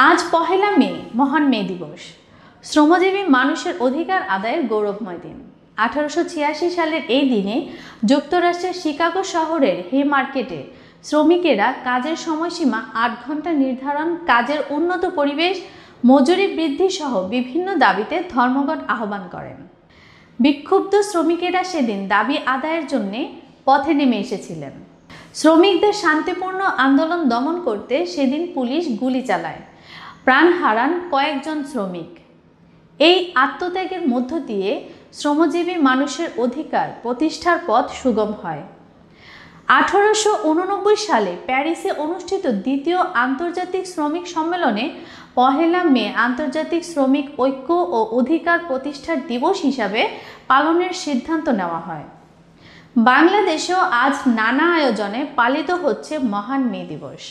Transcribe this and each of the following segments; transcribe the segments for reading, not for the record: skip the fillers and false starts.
আজ পহেলা মে মহান মে দিবস। শ্রমজীবী মানুষের অধিকার আদায়ের গৌরবময় দিন। 1886 সালের এই দিনে যুক্তরাষ্ট্রের শিকাগো শহরের হে মার্কেটে শ্রমিকেরা কাজের সময়সীমা 8 ঘন্টা নির্ধারণ, কাজের উন্নত পরিবেশ, মজুরি বৃদ্ধি সহ বিভিন্ন দাবিতে ধর্মঘট আহ্বান করেন। বিক্ষুব্ধ শ্রমিকেরা সেদিন দাবি আদায়ের জন্য পথে নেমে এসেছিলেন। শ্রমিকদের শান্তিপূর্ণ আন্দোলন দমন করতে সেদিন পুলিশ গুলি চালায়, প্রাণ হারান কয়েকজন শ্রমিক। এই আত্মত্যাগের মধ্য দিয়ে শ্রমজীবী মানুষের অধিকার প্রতিষ্ঠার পথ সুগম হয়। 1889 সালে প্যারিসে অনুষ্ঠিত দ্বিতীয় আন্তর্জাতিক শ্রমিক সম্মেলনে পহেলা মে আন্তর্জাতিক শ্রমিক ঐক্য ও অধিকার প্রতিষ্ঠার দিবস হিসাবে পালনের সিদ্ধান্ত নেওয়া হয়। বাংলাদেশেও আজ নানা আয়োজনে পালিত হচ্ছে মহান মে দিবস।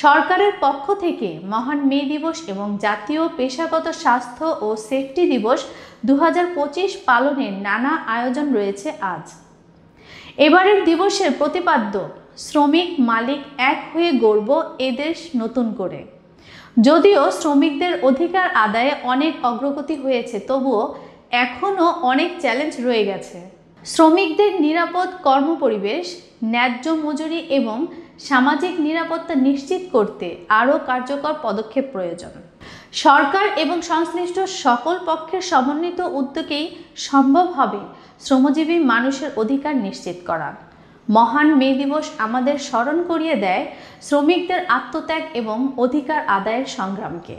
সরকারের পক্ষ থেকে মহান মে দিবস এবং জাতীয় পেশাগত স্বাস্থ্য ও সেফটি দিবস 2025 পালনের নানা আয়োজন রয়েছে আজ। এবারের দিবসের প্রতিপাদ্য শ্রমিক মালিক এক হয়ে গড়ব এ দেশ নতুন করে। যদিও শ্রমিকদের অধিকার আদায়ে অনেক অগ্রগতি হয়েছে, তবুও এখনও অনেক চ্যালেঞ্জ রয়ে গেছে। শ্রমিকদের নিরাপদ কর্মপরিবেশ, ন্যায্য মজুরি এবং সামাজিক নিরাপত্তা নিশ্চিত করতে আরও কার্যকর পদক্ষেপ প্রয়োজন। সরকার এবং সংশ্লিষ্ট সকল পক্ষের সমন্বিত উদ্যোগেই সম্ভব হবে শ্রমজীবী মানুষের অধিকার নিশ্চিত করা। মহান মে দিবস আমাদের স্মরণ করিয়ে দেয় শ্রমিকদের আত্মত্যাগ এবং অধিকার আদায়ের সংগ্রামকে।